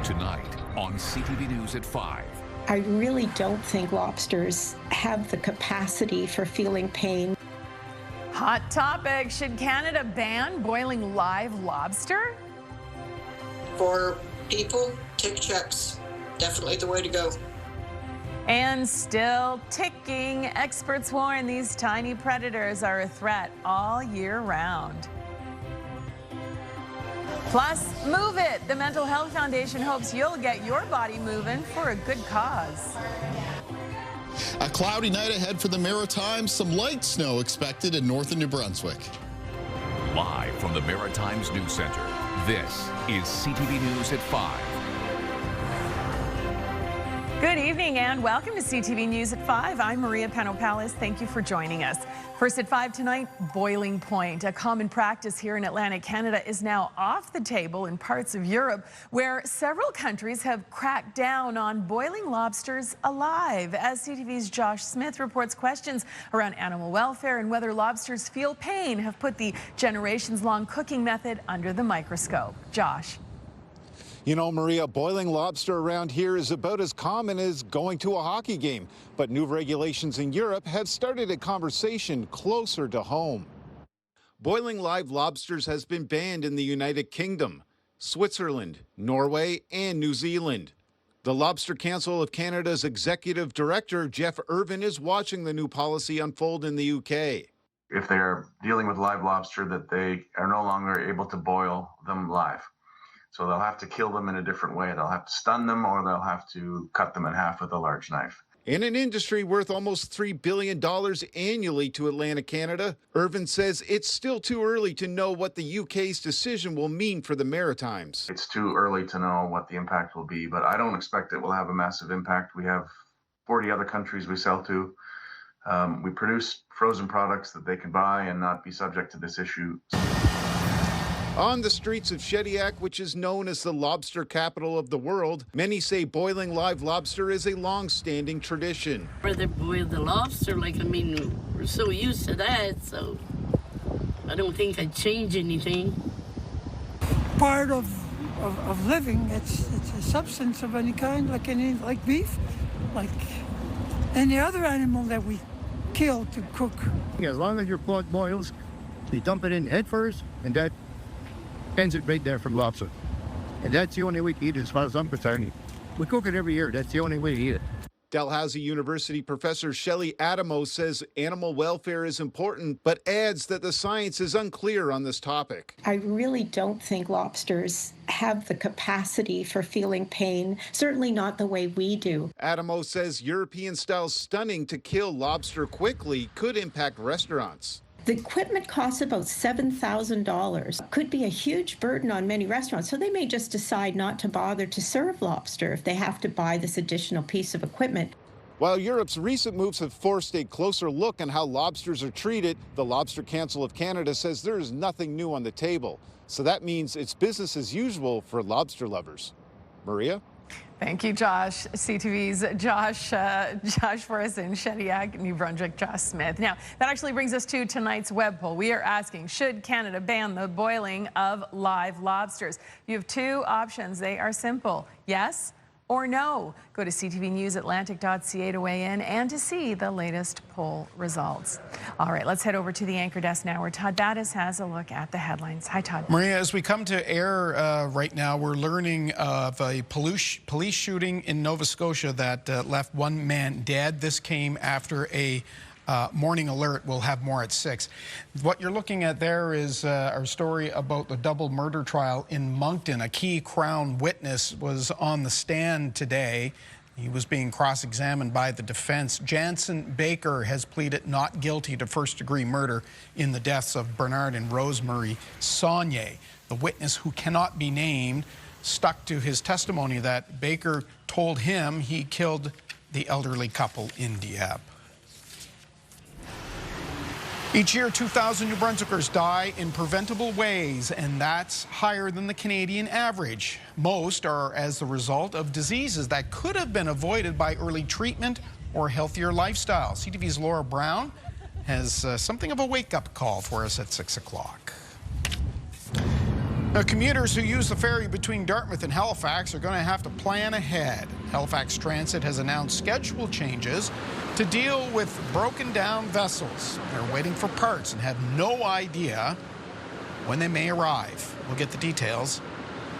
Tonight on CTV News at 5. I really don't think lobsters have the capacity for feeling pain. Hot topic, should Canada ban boiling live lobster? For people, tick checks, definitely the way to go. And still ticking, experts warn these tiny predators are a threat all year round. Plus, Move It. The Mental Health Foundation hopes you'll get your body moving for a good cause. A cloudy night ahead for the Maritimes. Some light snow expected in northern New Brunswick. Live from the Maritimes News Center, this is CTV News at 5. Good evening and welcome to CTV News at 5. I'm Maria Penopalis. Thank you for joining us. First at 5 tonight, boiling point. A common practice here in Atlantic Canada is now off the table in parts of Europe where several countries have cracked down on boiling lobsters alive. As CTV's Josh Smith reports, questions around animal welfare and whether lobsters feel pain have put the generations-long cooking method under the microscope. Josh. You know, Maria, boiling lobster around here is about as common as going to a hockey game. But new regulations in Europe have started a conversation closer to home. Boiling live lobsters has been banned in the United Kingdom, Switzerland, Norway, and New Zealand. The Lobster Council of Canada's executive director, Jeff Irvin, is watching the new policy unfold in the UK. If they're dealing with live lobster, that they are no longer able to boil them live. So they'll have to kill them in a different way. They'll have to stun them or they'll have to cut them in half with a large knife. In an industry worth almost $3 billion annually to Atlantic Canada, Irvin says it's still too early to know what the UK's decision will mean for the Maritimes. It's too early to know what the impact will be, but I don't expect it will have a massive impact. We have 40 other countries we sell to. We produce frozen products that they can buy and not be subject to this issue. On the streets of Shediac, which is known as the lobster capital of the world, many say boiling live lobster is a long-standing tradition. Where they boil the lobster, we're so used to that, so I don't think I'd change anything. Part of living, it's a substance of any kind, like beef, like any other animal that we kill to cook. As long as your pot boils, you dump it in head first, and that ends it right there from lobster. And that's the only way to eat it as far as I'm concerned. We cook it every year. That's the only way to eat it. Dalhousie University professor Shelley Adamo says animal welfare is important, but adds that the science is unclear on this topic. I really don't think lobsters have the capacity for feeling pain, certainly not the way we do. Adamo says European-style stunning to kill lobster quickly could impact restaurants. The equipment costs about $7,000. Could be a huge burden on many restaurants, so they may just decide not to bother to serve lobster if they have to buy this additional piece of equipment. While Europe's recent moves have forced a closer look on how lobsters are treated, the Lobster Council of Canada says there is nothing new on the table. So that means it's business as usual for lobster lovers. Maria? Thank you, Josh. CTV's Josh for us in Shediac, New Brunswick, Josh Smith. Now, that actually brings us to tonight's web poll. We are asking, should Canada ban the boiling of live lobsters? You have two options. They are simple. Yes or no. Go to ctvnewsatlantic.ca to weigh in and to see the latest poll results. All right, let's head over to the anchor desk now where Todd Battis has a look at the headlines. Hi, Todd. Maria, as we come to air right now, we're learning of a police shooting in Nova Scotia that left one man dead. This came after a morning alert. We'll have more at 6. What you're looking at there is our story about the double murder trial in Moncton. A key Crown witness was on the stand today. He was being cross-examined by the defense. Jansen Baker has pleaded not guilty to first-degree murder in the deaths of Bernard and Rosemary Saunier. The witness, who cannot be named, stuck to his testimony that Baker told him he killed the elderly couple in Dieppe. Each year, 2,000 New Brunswickers die in preventable ways, and that's higher than the Canadian average. Most are as the result of diseases that could have been avoided by early treatment or healthier lifestyle. CTV's Laura Brown has something of a wake-up call for us at 6 o'clock. Now, commuters who use the ferry between Dartmouth and Halifax are going to have to plan ahead. Halifax Transit has announced schedule changes to deal with broken down vessels. They're waiting for parts and have no idea when they may arrive. We'll get the details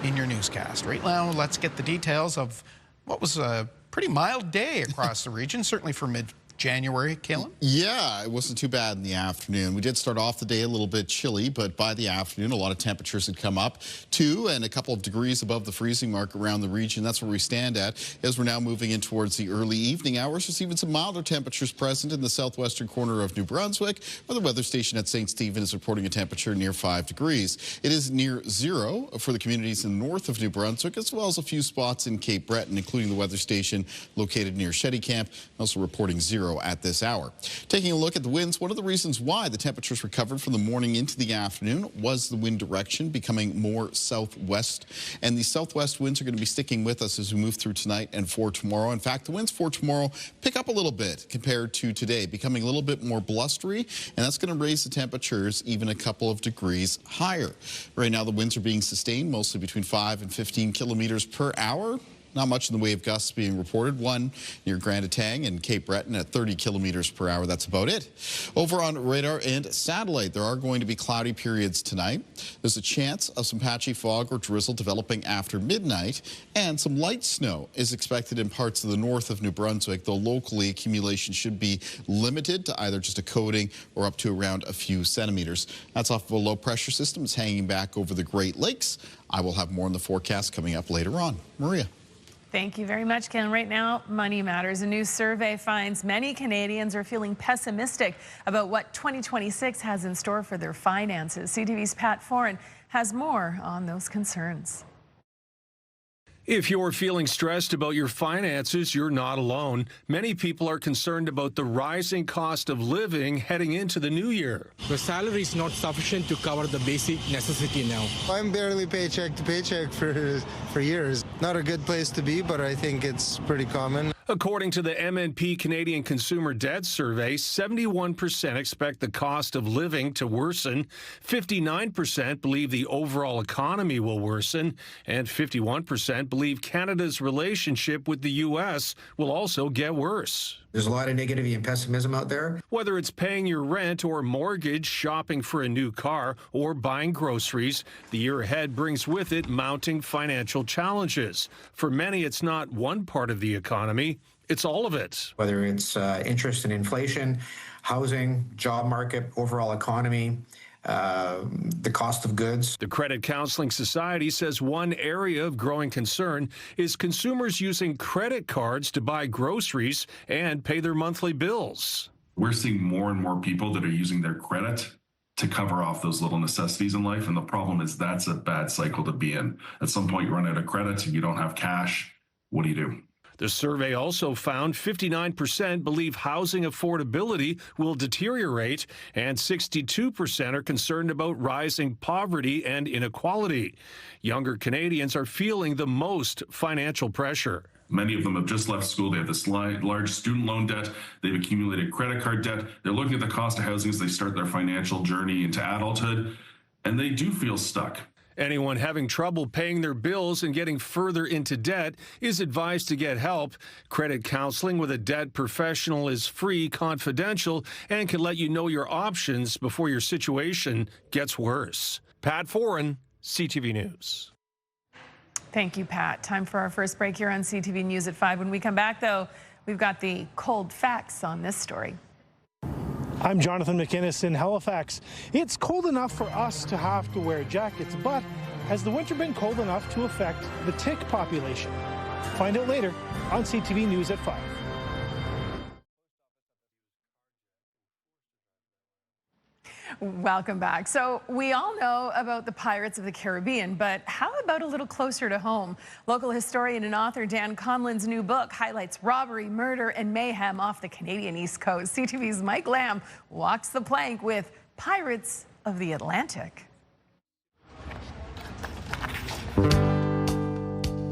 in your newscast. Right now, let's get the details of what was a pretty mild day across the region, certainly for mid-January. Caleb? Yeah, it wasn't too bad in the afternoon. We did start off the day a little bit chilly, but by the afternoon, a lot of temperatures had come up 2 and a couple of degrees above the freezing mark around the region. That's where we stand at as we're now moving in towards the early evening hours. There's even some milder temperatures present in the southwestern corner of New Brunswick, where the weather station at St. Stephen is reporting a temperature near 5 degrees. It is near 0 for the communities in the north of New Brunswick, as well as a few spots in Cape Breton, including the weather station located near Shetty Camp, also reporting 0 at this hour. Taking a look at the winds, one of the reasons why the temperatures recovered from the morning into the afternoon was the wind direction becoming more southwest, and the southwest winds are going to be sticking with us as we move through tonight and for tomorrow. In fact, the winds for tomorrow pick up a little bit compared to today, becoming a little bit more blustery, and that's going to raise the temperatures even a couple of degrees higher. Right now, the winds are being sustained mostly between 5 and 15 kilometers per hour. Not much in the way of gusts being reported. One near Grandetang and Cape Breton at 30 kilometers per hour. That's about it. Over on radar and satellite, there are going to be cloudy periods tonight. There's a chance of some patchy fog or drizzle developing after midnight, and some light snow is expected in parts of the north of New Brunswick, though locally accumulation should be limited to either just a coating or up to around a few centimeters. That's off of a low pressure system. It's hanging back over the Great Lakes. I will have more on the forecast coming up later on. Maria. Thank you very much, Ken. Right now, money matters. A new survey finds many Canadians are feeling pessimistic about what 2026 has in store for their finances. CTV's Pat Foran has more on those concerns. If you're feeling stressed about your finances, you're not alone. Many people are concerned about the rising cost of living heading into the new year. The salary is not sufficient to cover the basic necessity now. I'm barely paycheck to paycheck for years. Not a good place to be, but I think it's pretty common. According to the MNP Canadian Consumer Debt Survey, 71% expect the cost of living to worsen, 59% believe the overall economy will worsen, and 51% believe Canada's relationship with the U.S. will also get worse. There's a lot of negativity and pessimism out there. Whether it's paying your rent or mortgage, shopping for a new car, or buying groceries, the year ahead brings with it mounting financial challenges. For many, it's not one part of the economy, it's all of it. Whether it's interest and inflation, housing, job market, overall economy, the cost of goods. The Credit Counseling Society says one area of growing concern is consumers using credit cards to buy groceries and pay their monthly bills. We're seeing more and more people that are using their credit to cover off those little necessities in life. And the problem is that's a bad cycle to be in. At some point, you run out of credit and you don't have cash. What do you do? The survey also found 59% believe housing affordability will deteriorate, and 62% are concerned about rising poverty and inequality. Younger Canadians are feeling the most financial pressure. Many of them have just left school. They have this large student loan debt. They've accumulated credit card debt. They're looking at the cost of housing as they start their financial journey into adulthood, and they do feel stuck. Anyone having trouble paying their bills and getting further into debt is advised to get help. Credit counseling with a debt professional is free, confidential, and can let you know your options before your situation gets worse. Pat Foran, CTV News. Thank you, Pat. Time for our first break here on CTV News at 5. When we come back, though, we've got the cold facts on this story. I'm Jonathan McInnes in Halifax. It's cold enough for us to have to wear jackets, but has the winter been cold enough to affect the tick population? Find out later on CTV News at 5. Welcome back. So we all know about the Pirates of the Caribbean, but how about a little closer to home? Local historian and author Dan Conlon's new book highlights robbery, murder, and mayhem off the Canadian East Coast. CTV's Mike Lamb walks the plank with Pirates of the Atlantic.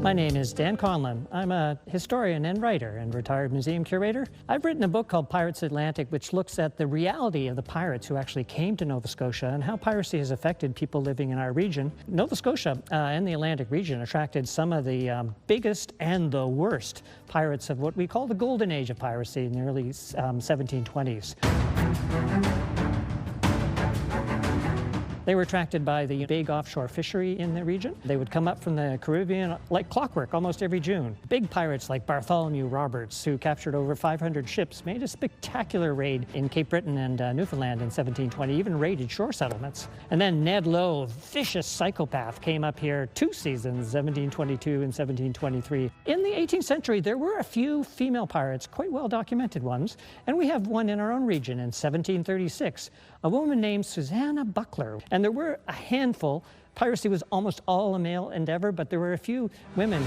My name is Dan Conlon. I'm a historian and writer and retired museum curator. I've written a book called Pirates Atlantic, which looks at the reality of the pirates who actually came to Nova Scotia and how piracy has affected people living in our region. Nova Scotia and the Atlantic region attracted some of the biggest and the worst pirates of what we call the golden age of piracy in the early 1720s. They were attracted by the big offshore fishery in the region. They would come up from the Caribbean like clockwork almost every June. Big pirates like Bartholomew Roberts, who captured over 500 ships, made a spectacular raid in Cape Breton and Newfoundland in 1720, even raided shore settlements. And then Ned Lowe, vicious psychopath, came up here 2 seasons, 1722 and 1723. In the 18th century, there were a few female pirates, quite well documented ones, and we have one in our own region in 1736, a woman named Susanna Buckler. And there were a handful. Piracy was almost all a male endeavor, but there were a few women.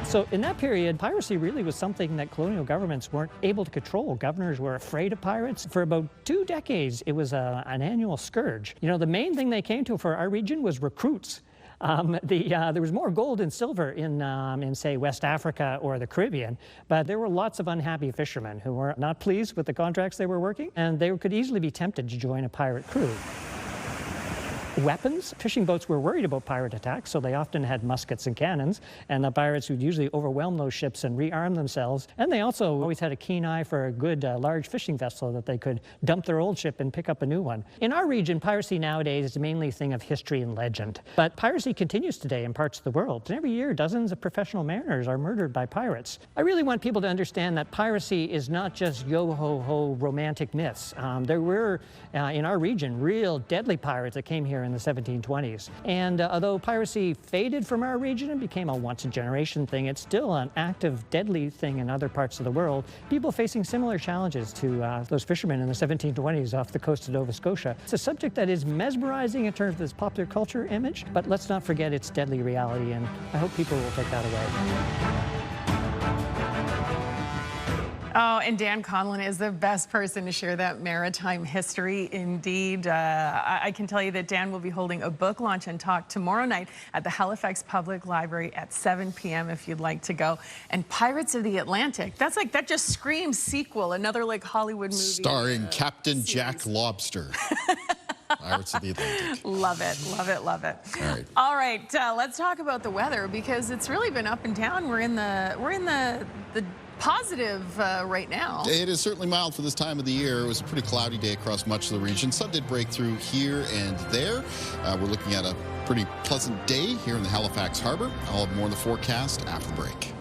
So in that period, piracy really was something that colonial governments weren't able to control. Governors were afraid of pirates. For about 2 decades, it was an annual scourge. You know, the main thing they came to for our region was recruits. There was more gold and silver in, say, West Africa or the Caribbean, but there were lots of unhappy fishermen who were not pleased with the contracts they were working, and they could easily be tempted to join a pirate crew. Weapons. Fishing boats were worried about pirate attacks, so they often had muskets and cannons, and the pirates would usually overwhelm those ships and rearm themselves. And they also always had a keen eye for a good large fishing vessel that they could dump their old ship and pick up a new one. In our region, piracy nowadays is mainly a thing of history and legend. But piracy continues today in parts of the world, and every year dozens of professional mariners are murdered by pirates. I really want people to understand that piracy is not just yo-ho-ho romantic myths. There were, in our region, real deadly pirates that came here in the 1720s. And although piracy faded from our region and became a once-a-generation thing, it's still an active, deadly thing in other parts of the world. People facing similar challenges to those fishermen in the 1720s off the coast of Nova Scotia. It's a subject that is mesmerizing in terms of its popular culture image, but let's not forget its deadly reality, and I hope people will take that away. Oh, and Dan Conlon is the best person to share that maritime history, indeed. I can tell you that Dan will be holding a book launch and talk tomorrow night at the Halifax Public Library at 7 p.m. if you'd like to go. And Pirates of the Atlantic, that just screams sequel, another like Hollywood movie. Starring Captain Jack Lobster. Pirates of the Atlantic. Love it, love it, love it. All right, let's talk about the weather, because it's really been up and down. We're in the positive right now. It is certainly mild for this time of the year. It was a pretty cloudy day across much of the region. Sun did break through here and there. We're looking at a pretty pleasant day here in the Halifax Harbor. I'll have more in the forecast after the break.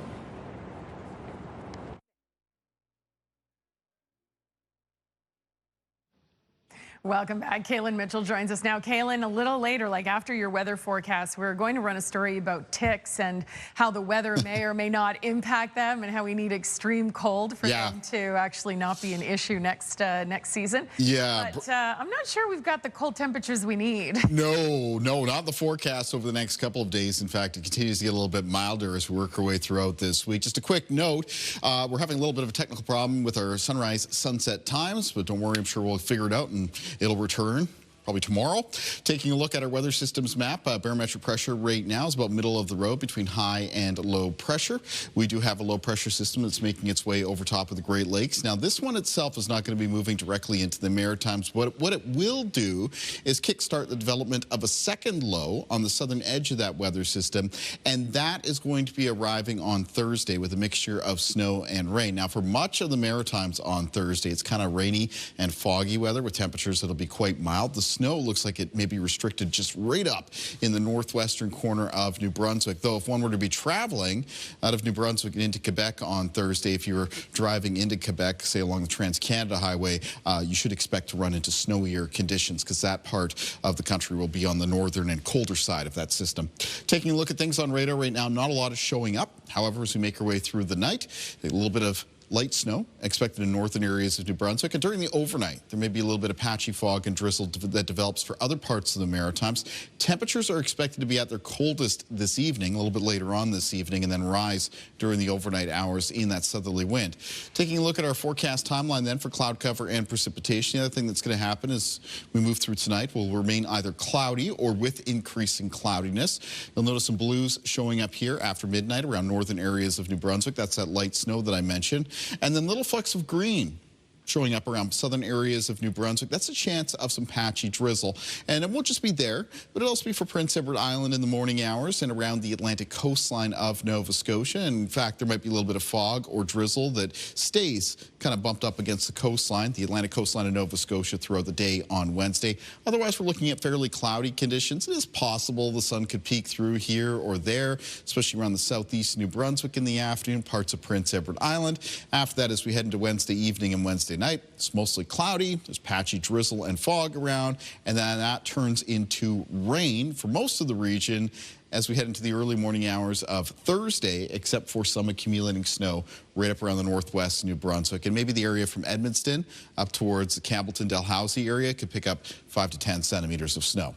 Welcome back. Kaylin Mitchell joins us now. Kaylin, a little later, like after your weather forecast, we're going to run a story about ticks and how the weather may or may not impact them, and how we need extreme cold for them to actually not be an issue next season. Yeah. But I'm not sure we've got the cold temperatures we need. No, not the forecast over the next couple of days. In fact, it continues to get a little bit milder as we work our way throughout this week. Just a quick note, we're having a little bit of a technical problem with our sunrise sunset times, but don't worry, I'm sure we'll figure it out and it'll return probably tomorrow. Taking a look at our weather systems map, barometric pressure right now is about middle of the road between high and low pressure. We do have a low pressure system that's making its way over top of the Great Lakes. Now, this one itself is not going to be moving directly into the Maritimes. What it will do is kickstart the development of a second low on the southern edge of that weather system, and that is going to be arriving on Thursday with a mixture of snow and rain. Now, for much of the Maritimes on Thursday, it's kind of rainy and foggy weather with temperatures that'll be quite mild. The snow looks like it may be restricted just right up in the northwestern corner of New Brunswick, though if one were to be traveling out of New Brunswick and into Quebec on Thursday, if you were driving into Quebec, say along the Trans-Canada Highway, you should expect to run into snowier conditions, because that part of the country will be on the northern and colder side of that system. Taking a look at things on radar right now, not a lot is showing up. However, as we make our way through the night, a little bit of light snow expected in northern areas of New Brunswick. And during the overnight, there may be a little bit of patchy fog and drizzle that develops for other parts of the Maritimes. Temperatures are expected to be at their coldest this evening, a little bit later on this evening, and then rise during the overnight hours in that southerly wind. Taking a look at our forecast timeline then for cloud cover and precipitation, the other thing that's going to happen as we move through tonight will remain either cloudy or with increasing cloudiness. You'll notice some blues showing up here after midnight around northern areas of New Brunswick. That's that light snow that I mentioned. And then little flecks of green showing up around southern areas of New Brunswick. That's a chance of some patchy drizzle. And it won't just be there, but it'll also be for Prince Edward Island in the morning hours and around the Atlantic coastline of Nova Scotia. And in fact, there might be a little bit of fog or drizzle that stays kind of bumped up against the coastline, the Atlantic coastline of Nova Scotia throughout the day on Wednesday. Otherwise, we're looking at fairly cloudy conditions. It is possible the sun could peek through here or there, especially around the southeast of New Brunswick in the afternoon, parts of Prince Edward Island. After that, as we head into Wednesday evening and Wednesday night, it's mostly cloudy. There's patchy drizzle and fog around, and then that turns into rain for most of the region as we head into the early morning hours of Thursday, except for some accumulating snow right up around the northwest New Brunswick. And maybe the area from Edmundston up towards the Campbellton, Dalhousie area could pick up 5 to 10 centimeters of snow.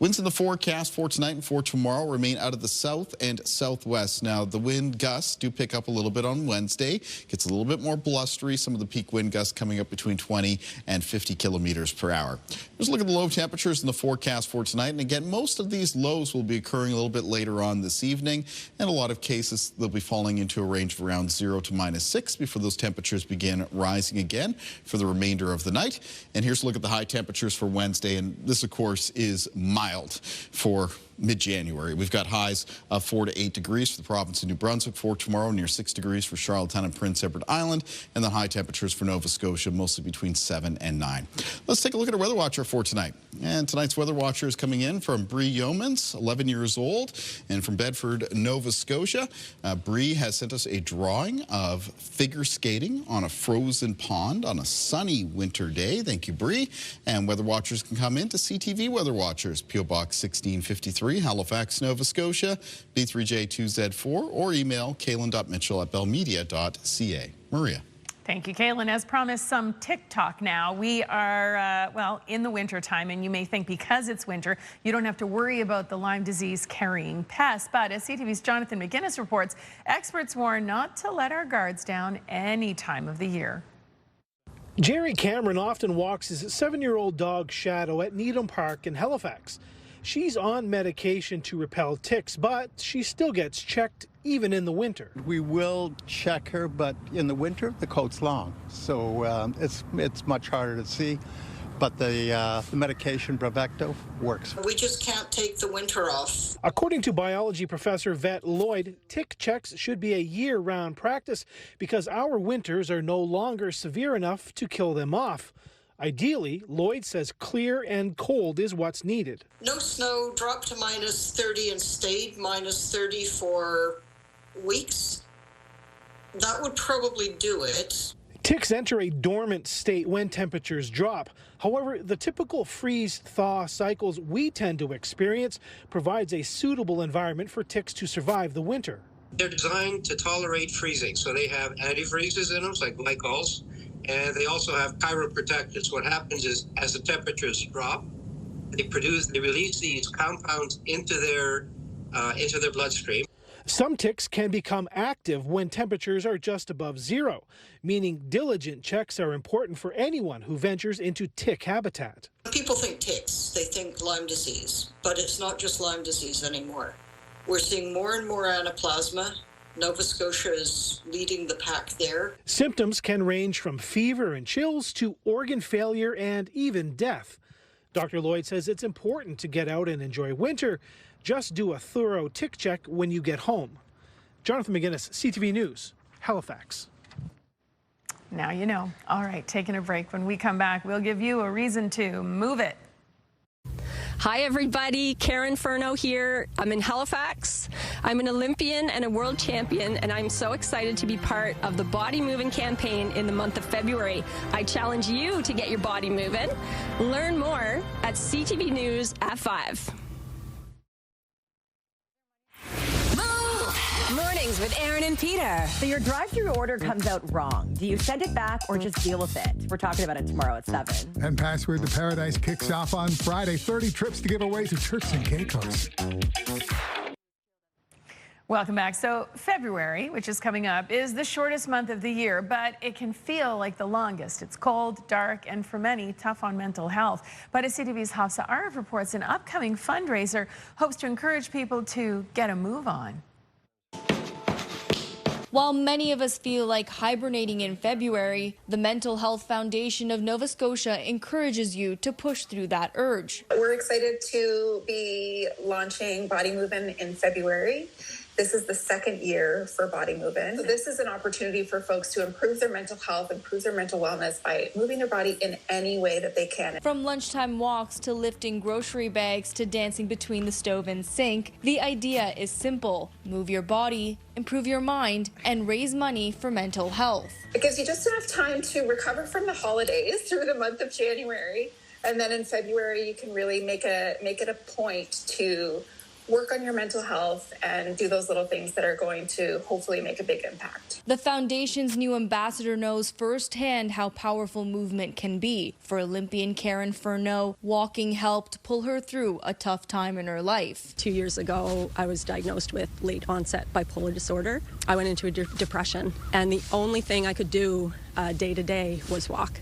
Winds in the forecast for tonight and for tomorrow remain out of the south and southwest. Now, the wind gusts do pick up a little bit on Wednesday. Gets a little bit more blustery. Some of the peak wind gusts coming up between 20 and 50 kilometers per hour. Let's look at the low temperatures in the forecast for tonight. And again, most of these lows will be occurring a little bit later on this evening. In a lot of cases, they'll be falling into a range of around 0 to -6 before those temperatures begin rising again for the remainder of the night. And here's a look at the high temperatures for Wednesday. And this, of course, is mild for mid-January. We've got highs of 4 to 8 degrees for the province of New Brunswick for tomorrow, near 6 degrees for Charlottetown and Prince Edward Island, and the high temperatures for Nova Scotia mostly between 7 and 9. Let's take a look at our weather watcher for tonight. And tonight's weather watcher is coming in from Bree Yeomans, 11 years old, and from Bedford, Nova Scotia. Bree has sent us a drawing of figure skating on a frozen pond on a sunny winter day. Thank you, Bree. And weather watchers can come in to CTV Weather Watchers, P.O. Box 1653, Halifax, Nova Scotia, B3J2Z4, or email kaylin.mitchell@bellmedia.ca. Maria. Thank you, Kaylin. As promised, some TikTok now. We are, well, in the winter time, and you may think because it's winter, you don't have to worry about the Lyme disease carrying pests. But as CTV's Jonathan McGuinness reports, experts warn not to let our guards down any time of the year. Jerry Cameron often walks his 7-year-old dog Shadow at Needham Park in Halifax. She's on medication to repel ticks, but she still gets checked even in the winter. We will check her, but in the winter, the coat's long, so it's much harder to see. But the medication, Bravecto, works. We just can't take the winter off. According to biology professor Vet Lloyd, tick checks should be a year-round practice because our winters are no longer severe enough to kill them off. Ideally, Lloyd says clear and cold is what's needed. No snow, dropped to -30 and stayed -30 for weeks. That would probably do it. Ticks enter a dormant state when temperatures drop. However, the typical freeze-thaw cycles we tend to experience provides a suitable environment for ticks to survive the winter. They're designed to tolerate freezing, so they have antifreezes in them, like glycols, and they also have chiroprotectants. What happens is, as the temperatures drop, they release these compounds into their bloodstream. Some ticks can become active when temperatures are just above zero, meaning diligent checks are important for anyone who ventures into tick habitat. People think ticks, they think Lyme disease, but it's not just Lyme disease anymore. We're seeing more and more anaplasma. Nova Scotia is leading the pack there. Symptoms can range from fever and chills to organ failure and even death. Dr. Lloyd says it's important to get out and enjoy winter. Just do a thorough tick check when you get home. Jonathan McGuinness, CTV News, Halifax. Now you know. All right, taking a break. When we come back, we'll give you a reason to move it. Hi, everybody. Karen Furno here. I'm in Halifax. I'm an Olympian and a world champion, and I'm so excited to be part of the Body Moving campaign in the month of February. I challenge you to get your body moving. Learn more at CTV News at 5. Mornings News with Aaron and Peter. So your drive-through order comes out wrong. Do you send it back or just deal with it? We're talking about it tomorrow at 7. And Password to Paradise kicks off on Friday. 30 trips to give away to Turks and Caicos. Welcome back. So February, which is coming up, is the shortest month of the year, but it can feel like the longest. It's cold, dark, and for many, tough on mental health. But as CTV's Hafsa Arif reports, an upcoming fundraiser hopes to encourage people to get a move on. While many of us feel like hibernating in February, the Mental Health Foundation of Nova Scotia encourages you to push through that urge. We're excited to be launching Body Movement in February. This is the second year for Body Movement. So this is an opportunity for folks to improve their mental health, improve their mental wellness by moving their body in any way that they can. From lunchtime walks to lifting grocery bags to dancing between the stove and sink, the idea is simple. Move your body, improve your mind, and raise money for mental health. It gives you just enough time to recover from the holidays through the month of January. And then in February, you can really make it a point to work on your mental health and do those little things that are going to hopefully make a big impact. The foundation's new ambassador knows firsthand how powerful movement can be. For Olympian Karen Furneaux, walking helped pull her through a tough time in her life. 2 years ago, I was diagnosed with late onset bipolar disorder. I went into a depression, and the only thing I could do day to day was walk.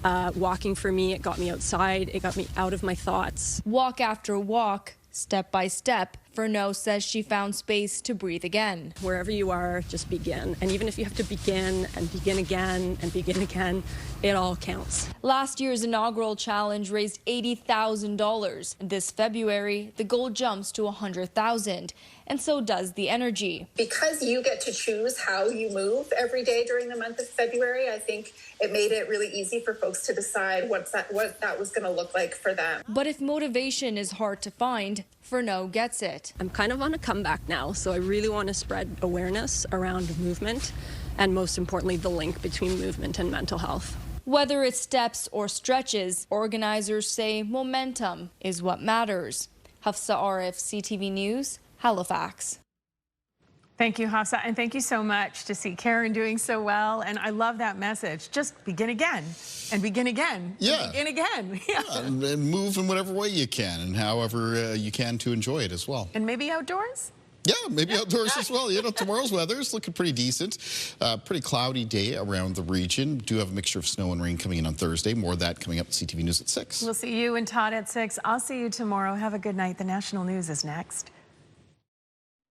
Walking for me, it got me outside, it got me out of my thoughts. Walk after walk, step by step, Furneaux says she found space to breathe again. Wherever you are, just begin. And even if you have to begin and begin again and begin again, it all counts. Last year's inaugural challenge raised $80,000. This February, the goal jumps to $100,000. And so does the energy. Because you get to choose how you move every day during the month of February, I think it made it really easy for folks to decide what that was going to look like for them. But if motivation is hard to find, Furneaux gets it. I'm kind of on a comeback now, so I really want to spread awareness around movement and most importantly, the link between movement and mental health. Whether it's steps or stretches, organizers say momentum is what matters. Hafsa Arif, CTV News, Halifax. Thank you, Hafsa, and thank you so much to see Karen doing so well. And I love that message. Just begin again and begin again. Yeah. And begin again. Yeah. And move in whatever way you can and however you can to enjoy it as well. And maybe outdoors? Yeah, maybe outdoors as well. You know, tomorrow's weather is looking pretty decent. Pretty cloudy day around the region. Do have a mixture of snow and rain coming in on Thursday. More of that coming up at CTV News at 6. We'll see you and Todd at 6. I'll see you tomorrow. Have a good night. The national news is next.